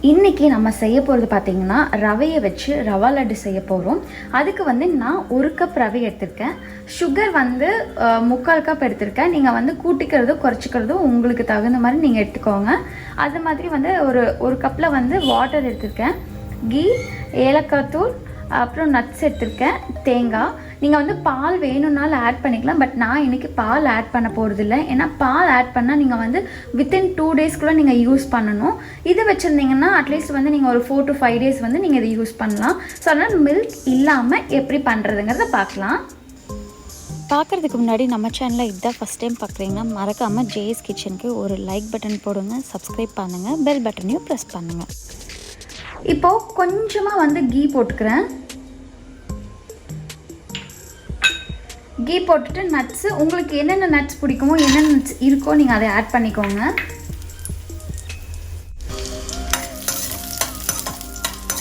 இன்றைக்கி நம்ம செய்ய போகிறது பார்த்திங்கன்னா ரவையை வச்சு ரவா லட்டு செய்ய போகிறோம். அதுக்கு வந்து நான் 1 கப் ரவை எடுத்திருக்கேன். சுகர் வந்து 3/4 கப் எடுத்திருக்கேன். நீங்கள் வந்து கூட்டிக்கிறதோ குறைச்சிக்கிறதோ உங்களுக்கு தகுந்த மாதிரி நீங்கள் எடுத்துக்கோங்க. அது மாதிரி வந்து ஒரு கப்பில் வந்து வாட்டர் எடுத்திருக்கேன். கீ, ஏலக்காய் தூள், அப்புறம் நட்ஸ் எடுத்திருக்கேன், தேங்காய். நீங்கள் வந்து பால் வேணும்னாலும் ஆட் பண்ணிக்கலாம். பட் நான் இன்றைக்கி பால் ஆட் பண்ண போகிறதில்ல. ஏன்னா பால் ஆட் பண்ணால் நீங்கள் வந்து வித்தின் 2 டேஸ்க்குள்ளே நீங்கள் யூஸ் பண்ணணும். இது வச்சுருந்தீங்கன்னா அட்லீஸ்ட் வந்து நீங்கள் ஒரு 4 to 5 days வந்து நீங்கள் இதை யூஸ் பண்ணலாம். ஸோ அதனால் மில்க் இல்லாமல் எப்படி பண்ணுறதுங்கிறத பார்க்கலாம். பார்க்குறதுக்கு முன்னாடி நம்ம சேனலில் இதுதான் ஃபஸ்ட் டைம் பார்க்குறீங்கன்னா மறக்காமல் ஜேஎஸ் கிச்சனுக்கு ஒரு லைக் பட்டன் போடுங்க, சப்ஸ்கிரைப் பண்ணுங்கள், பெல் பட்டனையும் ப்ரெஸ் பண்ணுங்கள். இப்போது கொஞ்சமாக வந்து கீ போட்டுக்கிறேன். கீ போட்டுட்டு நட்ஸு, உங்களுக்கு என்னென்ன நட்ஸ் பிடிக்குமோ என்னென்ன நட்ஸ் இருக்கோ நீங்கள் அதை ஆட் பண்ணிக்கோங்க.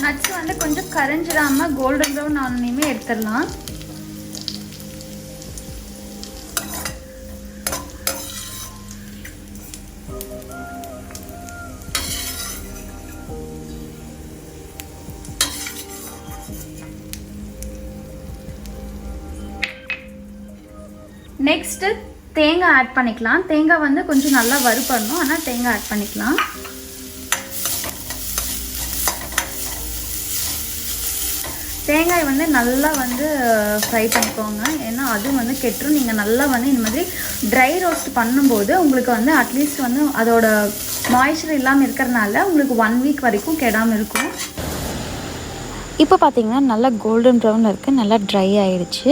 நட்ஸ் வந்து கொஞ்சம் கரைஞ்சிடாமல் கோல்டன் ப்ரௌன் ஆனோனையுமே எடுத்துடலாம். நெக்ஸ்ட்டு தேங்காய் ஆட் பண்ணிக்கலாம். தேங்காய் வந்து கொஞ்சம் நல்லா வறுப்படணும், ஆனால் தேங்காய் ஆட் பண்ணிக்கலாம். தேங்காய் வந்து நல்லா வந்து ஃப்ரை பண்ணிக்கோங்க, ஏன்னா அதுவும் வந்து கெட்டுரும். நீங்கள் நல்லா வந்து இந்த மாதிரி ட்ரை ரோஸ்ட் பண்ணும்போது உங்களுக்கு வந்து அட்லீஸ்ட் வந்து அதோட மாய்ஸ்சர் இல்லாமல் இருக்கிறதுனால உங்களுக்கு 1 வீக் வரைக்கும் கெடாமல் இருக்கும். இப்போ பார்த்திங்கன்னா நல்லா கோல்டன் ப்ரௌனில் இருக்குது, நல்லா ட்ரை ஆகிடுச்சு.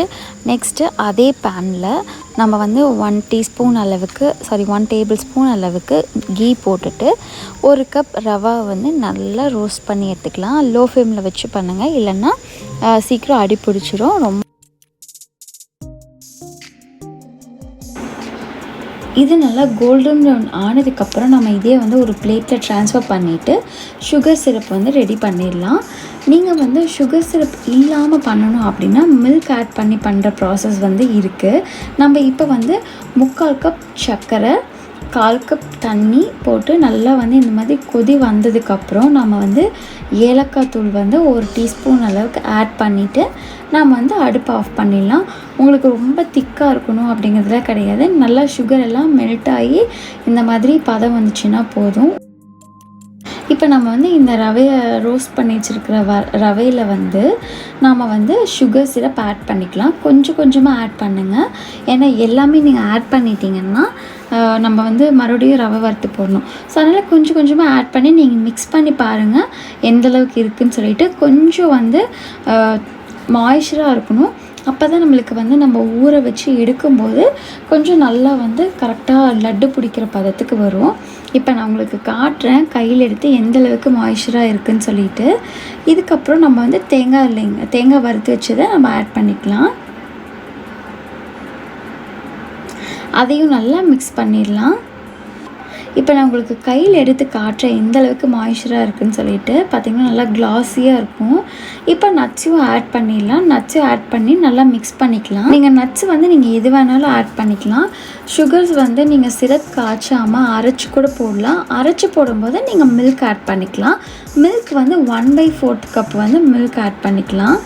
நெக்ஸ்ட்டு அதே பேனில் நம்ம வந்து 1 டேபிள் ஸ்பூன் அளவுக்கு கீ போட்டுட்டு 1 கப் ரவா வந்து நல்லா ரோஸ்ட் பண்ணி எடுத்துக்கலாம். லோ ஃப்ளேமில் வச்சு பண்ணுங்கள், இல்லைன்னா சீக்கிரம் அடி பிடிச்சிரும். ரொம்ப இது நல்லா கோல்டன் ப்ரௌன் ஆனதுக்கப்புறம் நம்ம இதே வந்து ஒரு பிளேட்டில் ட்ரான்ஸ்ஃபர் பண்ணிவிட்டு சுகர் சிரப் வந்து ரெடி பண்ணிடலாம். நீங்கள் வந்து சுகர் சிரப் இல்லாமல் பண்ணணும் அப்படின்னா மில்க் ஆட் பண்ணி பண்ணுற ப்ராசஸ் வந்து இருக்குது. நம்ம இப்போ வந்து 3/4 கப் சர்க்கரை, 1/4 கப் தண்ணி போட்டு நல்லா வந்து இந்த மாதிரி கொதி வந்ததுக்கப்புறம் நம்ம வந்து ஏலக்காய் தூள் வந்து 1 டீஸ்பூன் அளவுக்கு ஆட் பண்ணிவிட்டு நம்ம வந்து அடுப்பை ஆஃப் பண்ணிடலாம். உங்களுக்கு ரொம்ப திக்காக இருக்கணும் அப்படிங்கிறதுலாம் கிடையாது. நல்லா சுகர் எல்லாம் மெல்ட் ஆகி இந்த மாதிரி பதம் வந்துச்சுன்னா போதும். இப்போ நம்ம வந்து இந்த ரவையை ரோஸ்ட் பண்ணி வச்சுருக்கிற ரவையில் வந்து நாம் வந்து சுகர் சிரப் ஆட் பண்ணிக்கலாம். கொஞ்சம் கொஞ்சமாக ஆட் பண்ணுங்கள், ஏன்னா எல்லாமே நீங்கள் ஆட் பண்ணிட்டீங்கன்னா நம்ம வந்து மறுபடியும் ரவை வறுத்து போடணும். ஸோ அதனால் கொஞ்சம் கொஞ்சமாக ஆட் பண்ணி நீங்கள் மிக்ஸ் பண்ணி பாருங்கள் எந்தளவுக்கு இருக்குதுன்னு சொல்லிட்டு. கொஞ்சம் வந்து மாய்ஸ்சராக இருக்கணும், அப்போ தான் நம்மளுக்கு வந்து நம்ம ஊற வச்சு எடுக்கும்போது கொஞ்சம் நல்லா வந்து கரெக்டாக லட்டு பிடிக்கிற பதத்துக்கு வரும். இப்போ நான் உங்களுக்கு காட்டுறேன் கையில் எடுத்து எந்தளவுக்கு மாய்ஸ்சராக இருக்குதுன்னு சொல்லிட்டு. இதுக்கப்புறம் நம்ம வந்து தேங்காய் வறுத்து வச்சதை நம்ம ஆட் பண்ணிக்கலாம். அதையும் நல்லா மிக்ஸ் பண்ணிடலாம். இப்போ நான் உங்களுக்கு கையில் எடுத்து காட்டுறேன் எந்தளவுக்கு மாய்ஸ்சராக இருக்குதுன்னு சொல்லிட்டு. பார்த்திங்கன்னா நல்லா கிளாஸியாக இருக்கும். இப்போ நட்ஸையும் ஆட் பண்ணிடலாம். நட்ஸையும் ஆட் பண்ணி நல்லா மிக்ஸ் பண்ணிக்கலாம். நீங்கள் நட்ஸ் வந்து நீங்கள் எது வேணாலும் ஆட் பண்ணிக்கலாம். சுகர்ஸ் வந்து நீங்கள் சிரப் காய்ச்சாமல் அரைச்சி கூட போடலாம். அரைச்சி போடும்போது நீங்கள் மில்க் ஆட் பண்ணிக்கலாம். மில்க் வந்து 1/4 கப் வந்து மில்க் ஆட் பண்ணிக்கலாம்.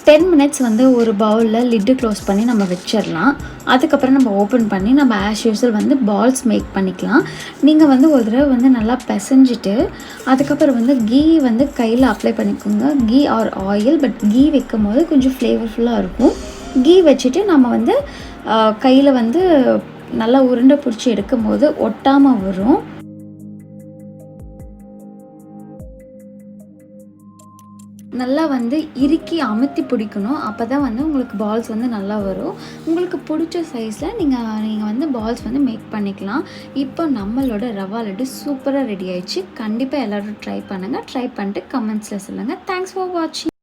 10 minutes வந்து ஒரு பவுலில் லிட்டு க்ளோஸ் பண்ணி நம்ம வச்சிடலாம். அதுக்கப்புறம் நம்ம ஓப்பன் பண்ணி நம்ம ஆஸ் யூஸ்வல் வந்து பால்ஸ் மேக் பண்ணிக்கலாம். நீங்கள் வந்து ஒரு தடவை வந்து நல்லா பிசைஞ்சிட்டு அதுக்கப்புறம் வந்து கீ வந்து கையில் அப்ளை பண்ணிக்கோங்க. Ghee or oil, but ghee வைக்கும் போது கொஞ்சம் ஃப்ளேவர்ஃபுல்லாக இருக்கும். கீ வச்சுட்டு நம்ம வந்து கையில் வந்து நல்லா உருண்டை பிடிச்சி எடுக்கும் போது ஒட்டாமல் வரும். நல்லா வந்து இறுக்கி அமுத்தி பிடிக்கணும், அப்போ தான் வந்து உங்களுக்கு பால்ஸ் வந்து நல்லா வரும். உங்களுக்கு பிடிச்ச சைஸில் நீங்கள் வந்து பால்ஸ் வந்து மேக் பண்ணிக்கலாம். இப்போ நம்மளோட ரவா லட்டு சூப்பராக ரெடி ஆயிடுச்சு. கண்டிப்பாக எல்லோரும் ட்ரை பண்ணுங்கள். ட்ரை பண்ணிட்டு கமெண்ட்ஸில் சொல்லுங்கள். தேங்க்ஸ் ஃபார் வாட்சிங்.